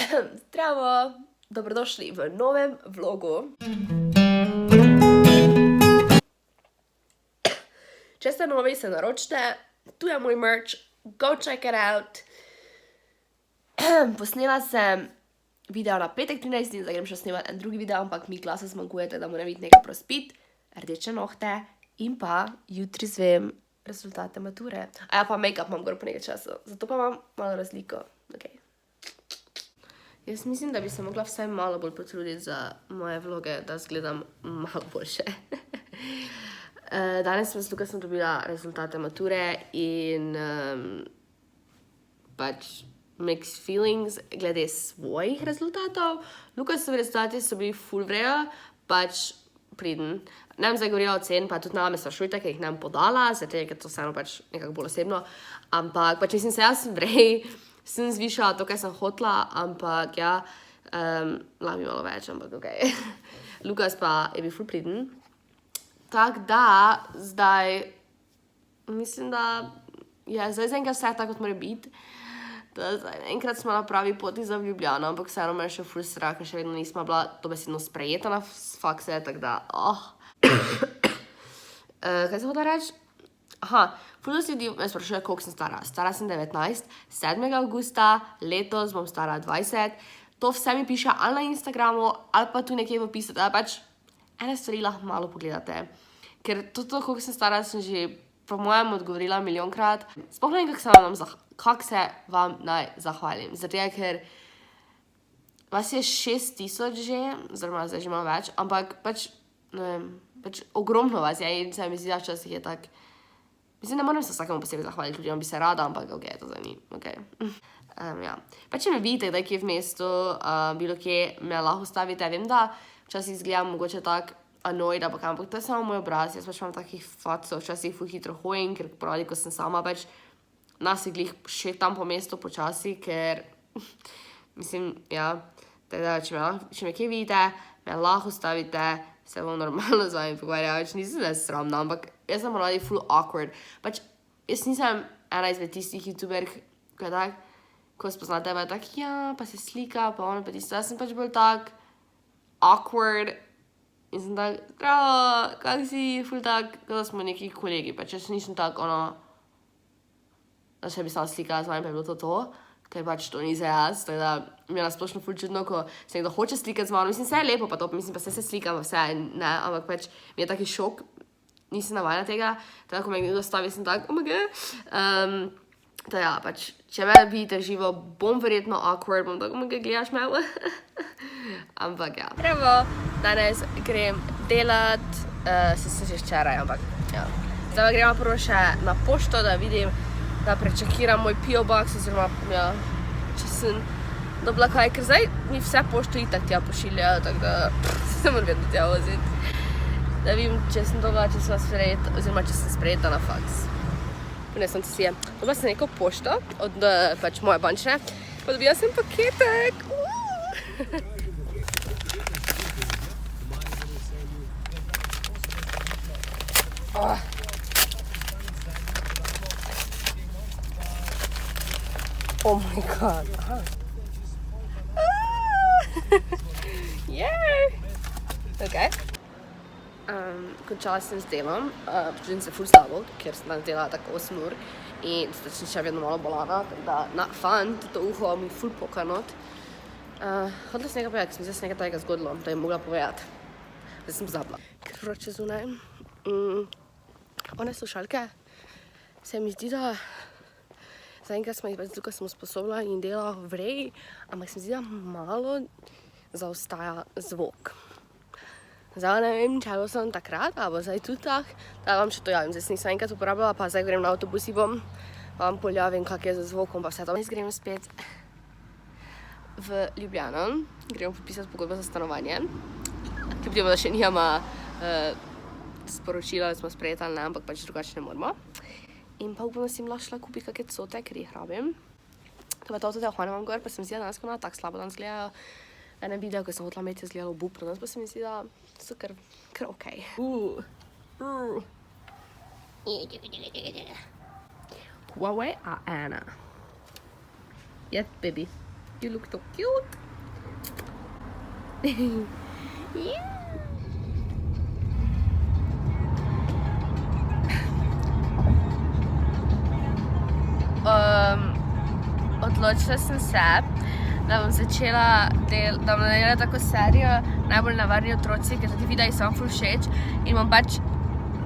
Zdravo, dobrodošli v novem vlogu. Če ste novi, se naročite, tu je moj merch, go check it out. Posnela sem video na petek 13 dni, zdaj grem še snemati en drugi video, ampak mi glasa zmanjkuje, da moram biti nekaj prospit, rdeče nohte in pa jutri zvem rezultate mature. A ja, pa make-up imam gor po nekaj časa, zato pa imam malo razliko. Okay. Jaz mislim, da bi se mogla vsaj malo bolj potruditi za moje vloge, da zgledam malo boljše. Danes sem s Lukasom dobila rezultate mature in pač mixed feelings glede svojih rezultatov. Lukasovi rezultati so bili ful vrejo, pač priden. Ne bom zdaj govorila ocen, pa tudi me sprašujte, ker jih ne bom podala, zato ker to vseeno pač nekako bolj osebno. Ampak pač mislim se, jaz sem zvišala to, kaj sem hotla, ampak ja, lahko bi malo več, ampak okej. Lukas pa je bil ful priden. Tako da, zdaj, mislim, da je zdaj zaenkrat vse tako, kot mora biti. Enkrat smo na pravi poti za Ljubljano, ampak vseeno me je še ful strah, ker še vedno nismo bila dobesedno sprejeta na fakse, tako da, Kaj se hoda reči? Aha, ful dosti ljudi me sprašuje, koliko sem stara. Stara sem 19, 7. avgusta, letos bom stara 20. To vse mi piše ali na Instagramu, ali pa tu nekje v opisu, da pač ene stvari lahko malo pogledate. Ker to, koliko sem stara, sem že po mojem odgovorila milionkrat. Sploh ne vem, kako se vam naj zahvalim. Zato ker vas je 6,000 že, oziroma zdaj že malo več, ampak pač, ne vem, pač ogromno vas je in se mi zdi, da včasih je tak. Mislim, da moram se vsakemu posebej zahvaliti, ljudem bi se rada, ampak okej, to zdaj ni, okej. Ja. Pa če me vidite, da je kje v mestu, bilo kje, me lahko stavite. Vem, da včasih izgledam mogoče tak annoyed, ampak to je samo moj obraz. Jaz pač imam takih facov, včasih ful hitro hojim, ker pravi, ko sem sama, pač nas je glih šetam po mestu počasi, ker mislim, ja, teda, če me kje vidite, me lahko stavite, se bom normalno z vami pogovarjala, več nisem da sramna, ampak jaz sem morala ful awkward. Pač jaz nisem ena izmed tistih youtuberk, ko je tak, ko spoznate, pa je tak, ja, pa se slika, pa ono, pa tisto. Jaz sem pač bolj tak awkward in sem tak, zdravo, kak si, ful tak, da smo neki kolegi. Pač jaz nisem tak, ono, da še bi sama slikala z vami, pa je bilo to. Ker pač to ni za jaz, tako da mi je nasplošno ful čudno, ko se nekdo hoče slikati z mano. Mislim, vse je lepo pa to, mislim, pa se slikam, vse, ne, ampak pač mi je taki šok, nisem navajena tega, tako ko me nekdo stavi, sem tak, ja, pač, če me vidite živo, bom verjetno awkward, bom tako, gledaš me, ampak ja. Prvo, danes grem delat, se že včeraj, ampak ja. Zdaj gremo prvo še na pošto, da vidim, da prečakiram moj PO box, oziroma, ja, če sem dobila kaj, ker zdaj mi vse pošto itak tja pošiljajo, tako da se moram vedno tja voziti. Da vidim, če sem dobila, če sem sprejeta, oziroma če sem sprejeta na faks. Ponesem to si je. Dobila sem neko pošto od pač moje bančne, pa dobila sem paketek. Oh my god. Yay! Okay. Končala sem s delom, počutim se ful slabo, ker sem danes delala tako 8 ur in sem še vedno malo bolana, tako da not fun, to uho mi ful poka not. Hodila sem nekaj povedati, sem se nekaj tajega zgodilo, da je mogla povedati. Zdaj sem pozabila. Ker vroče zunaj. One slušalke se mi zdi, da zaenkrat smo jih pač tukaj sem usposobila in delala vrej, ampak se mi zdi, da malo zaostaja zvok. Zdaj ne vem, če sem takrat, ali zdaj tudi tak, da vam še to javim. Zdaj sem jih enkrat uporabljala, pa zdaj grem na avtobusi bom, pa vam poljavim, kak je za zvokom, pa vse to. Zdaj grem spet v Ljubljano, grem podpisati pogodbo za stanovanje, kljub temu, da še nijama sporočila, da smo sprejeti ali ne, ampak pač drugače ne moramo. In pa upam, da si jim lahko šla kupiti kakšne cote, ker jih rabim. To pa to hvala vam gor, pa se mi zdi, da danes ko tako slabo danes gledajo. Ene video, ko sem hotela imeti, je zgledalo bupno, danes pa se mi zdi, da so kar okej. Huawei A1. Yet, baby. You look so cute. Yeah. Odločila sem se, da bom začela da bom naredila tako serijo Najbolj nevarni otroci, ker so ti videi so ful všeč in bom pač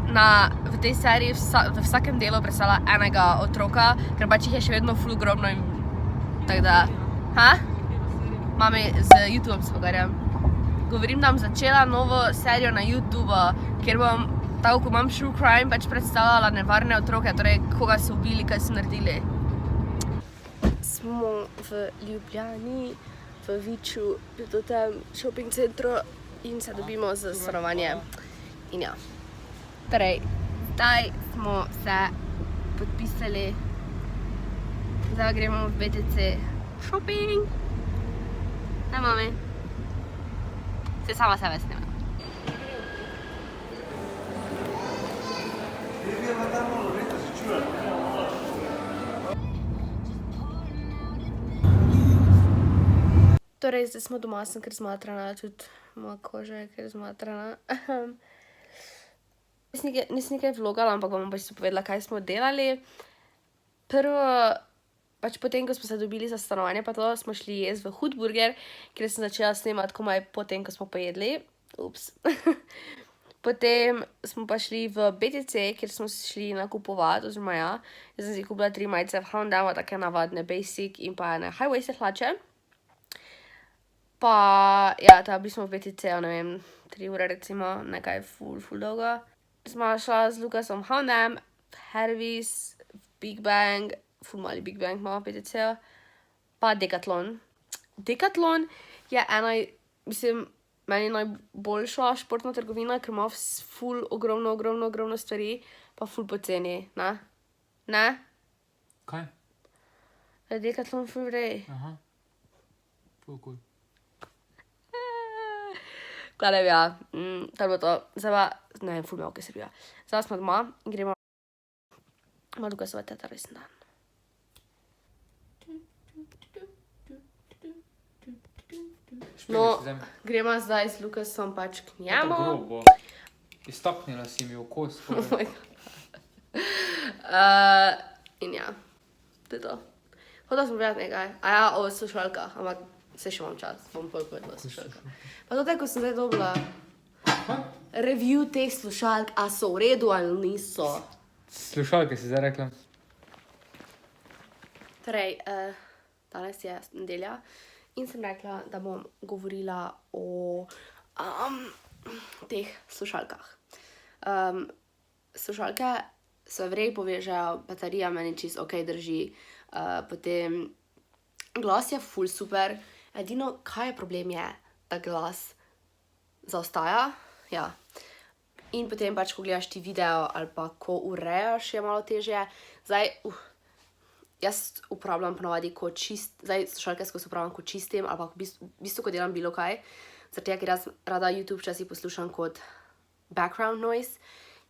v tej seriji v vsakem delu predstavila enega otroka, ker pač jih je še vedno ful ogromno in tako da, Mami, z YouTubeom se pogovarjam. Govorim, da bom začela novo serijo na YouTube, kjer bom, tako ko imam True Crime, pač predstavljala nevarne otroke, torej koga so ubili, kaj so naredili. Smo v Ljubljani, v Viču, v tem shopping centru in se dobimo za stanovanje. In ja. Torej, zdaj smo se podpisali, zdaj gremo v BTC shopping. Ne, mami? Se sama sebe snima. Torej, zdaj smo doma, sem kar zmatrana, tudi moja koža je kar zmatrana. Nisem nekaj vlogala, ampak bom pač povedala, kaj smo delali. Prvo, pač potem, ko smo se dobili za stanovanje, pa to smo šli jesti v Hudburger, kjer sem začela snemati komaj potem, ko smo pojedli. Ups. Potem smo pa šli v BTC, kjer smo šli nakupovati, oziroma ja. Jaz sem si kupila 3 majice v H&M, take navadne basic in pa ene high-waisted hlače. Pa, ja, bili smo v BTC-u, ne vem, 3 ure recimo, nekaj ful dolgo. Smo šla z Lukasom v H&M, Hervis, Big Bang, ful mali Big Bang imamo v BTC-u, pa Decathlon. Decathlon je ena, mislim, meni najboljša športna trgovina, ker ima ful ogromno stvari, pa ful poceni, ne? Ne? Kaj? Da je Decathlon ful vrej. Aha. Ful cool. Gledaj, ja, to je bilo to. Zdaj pa, ne vem, ful me okej srbija. Zdaj smo doma in gremo malo Lukasova teta rojsten dan. No, gremo zdaj z Lukasom pač k njemu. To grobo. Iztaknila si mi oko skoraj. Oh my god. In ja, to je to. Hotela sem povedati nekaj. A ja, o slušalkah, ampak se še imam čas, bom povedala slušalka. Pa to tako sem zdaj dobila review teh slušalk, a so v redu ali niso. Slušalke si zdaj rekla? Torej, danes je nedelja in sem rekla, da bom govorila o teh slušalkah. Slušalke se vrej povežejo, baterija meni čisto okej drži, potem glas je ful super, edino, kaj je problem je, da glas zaostaja, ja. In potem pač, ko gledaš ti video ali pa ko urejaš, je malo težje. Zdaj, jaz uporabljam ponovadi zdaj slušalke skozi uporabljam, ko čistim ali pa v bistvu, ko delam bilo kaj. Zaradi tega, ker jaz rada YouTube včasih poslušam kot background noise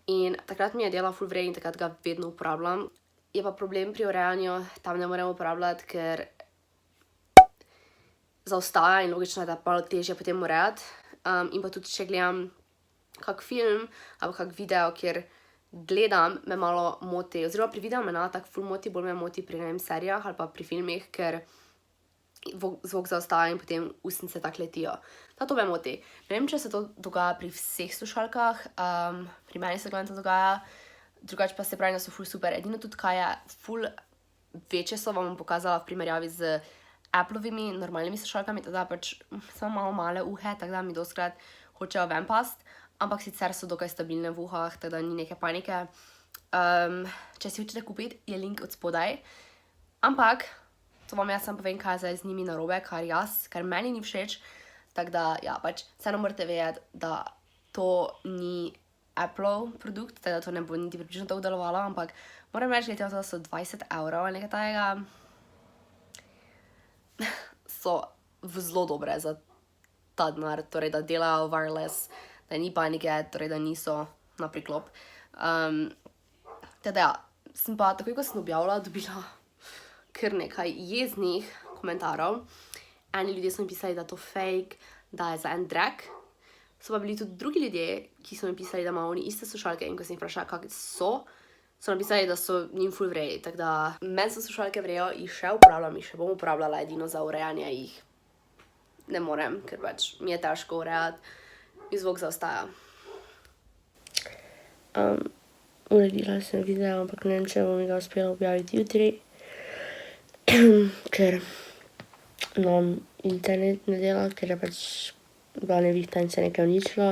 in takrat mi je delal ful vrej in takrat ga vedno uporabljam. Je pa problem pri urejanju, tam ne morem uporabljati, ker zaostaja in logično je, da malo težje potem urejati. In pa tudi, če gledam kak film ali kak video, kjer gledam, me malo moti. Oziroma pri videu me tako ful moti, bolj me moti pri, ne vem, serijah ali pa pri filmih, ker zvok zaostaja in potem ustnice tako letijo. To me moti. Ne vem, če se to dogaja pri vseh slušalkah, pri meni se glavno to dogaja, drugače pa se pravi, da so ful super. Edino tudi, kaj je ful večje so, vam bom pokazala v primerjavi z Applovimi normalnimi slušalkami, teda pač samo malo male uhe, tako da mi dostkrat hočejo ven past, ampak sicer so dokaj stabilne v uhah, tako da ni neke panike. Če si hočete kupiti, je link od spodaj. Ampak, to vam jaz sam povem, kaj je zdaj z njimi narobe, kar meni ni všeč, tako da, ja, pač vseeno morate vedeti, da to ni Apple produkt, teda to ne bo niti približno tako delovalo, ampak moram reči, da so 20 € ali nekaj tajega. So zelo dobre za ta denar, torej da delajo wireless, da ni panike, torej da niso na priklop. Teda ja, sem pa takoj, ko sem objavila, dobila kar nekaj jeznih komentarjev eni ljudje so mi pisali, da je to fake, da je za en drag. So pa bili tudi drugi ljudje, ki so mi pisali, da imajo oni iste slušalke in ko sem jih vprašala, kakšne so napisali, da so njim ful vreji. Tako da meni so slušalke vrejo, jih še uporabljam, jih še bom uporabljala, edino za urejanje jih ne morem, ker pač mi je težko urejati in zvok zaostaja. Uredila sem video, ampak ne vem, če bom ga uspela objaviti jutri, ker nam internet ne dela, ker je pač bila nevihta in se je nekaj uničilo.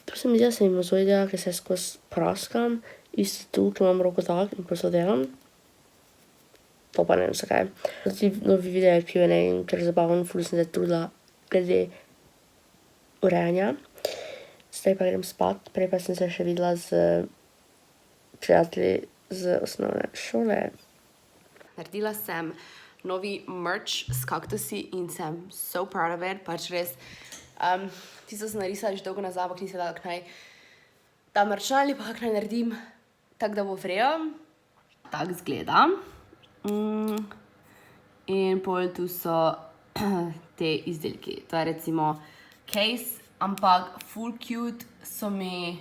To se mi zdi, da se mi mozoj dela, ker se skozi praskam, isto tu, ker imam roko tak in potem delam. To pa ne vem zakaj. Ti novi video je Q&A in ker zabaven, ful sem se trudila glede urejanja. Zdaj pa grem spat, prej pa sem se še videla z prijatelji z osnovne šole. Naredila sem novi merch s kaktusi in sem so proud of it, pač res. Tisto sem narisala že dolgo nazaj, ampak nisem vedela, kako naj dam na računalnik, pa kako naj naredim, tako da bo vrejo. Tako izgleda. In pol tu so te izdelki. To je recimo case, ampak full cute so mi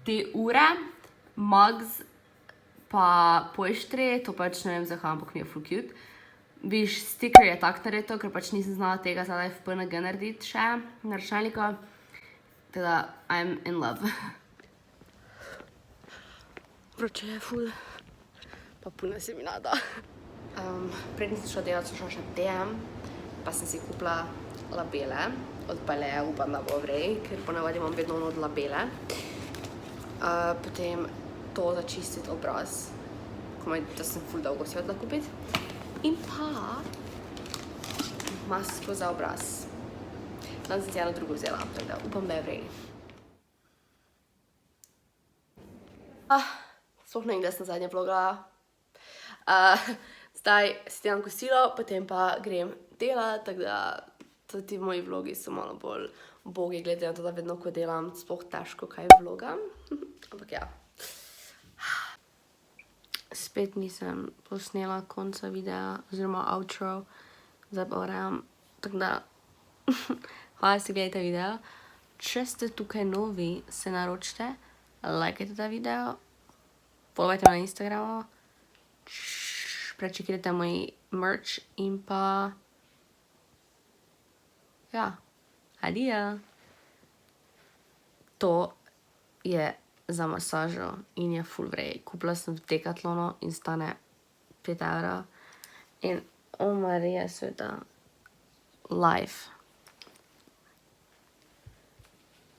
te ure, mugs, pa poštri, to pač ne vem zakaj, ampak mi je full cute. Viš, sticker je tak naredil, ker pač nisem znala tega zdaj v PNG narediti še na računalniku. Teda, I'm in love. Vroče je ful, pa puna se mi nada. Pred nisem šla delati, sem šla še DM, pa sem si kupila labele od Balea, upam, da bo vrej, ker ponavadi imam vedno od labele. Potem to za čistiti obraz, komaj, da sem ful dolgo si hodila kupiti. In pa masko za obraz. Tam sem si eno drugo vzela, tako da upam, da je vrej. Sploh ne vem, da sem zadnje vlogala. Zdaj si delam kosilo, potem pa grem delat, tako da ti moji vlogi so malo bolj ubogi, glede na to, da vedno, ko delam, sploh težko kaj vlogam. Ampak ja. Spet nisem posnela konca videa, oziroma outro, zdaj pa urejam, tako da hvala, da ste gledali ta video. Če ste tukaj novi, se naročite, lajkajte ta video, followajte me na Instagramu, prečekirajte moj merch in pa ja, adijo. To je za masažo in je ful vrej. Kupila sem v Decathlonu in stane 5 €. In, oh Marija sveta, life.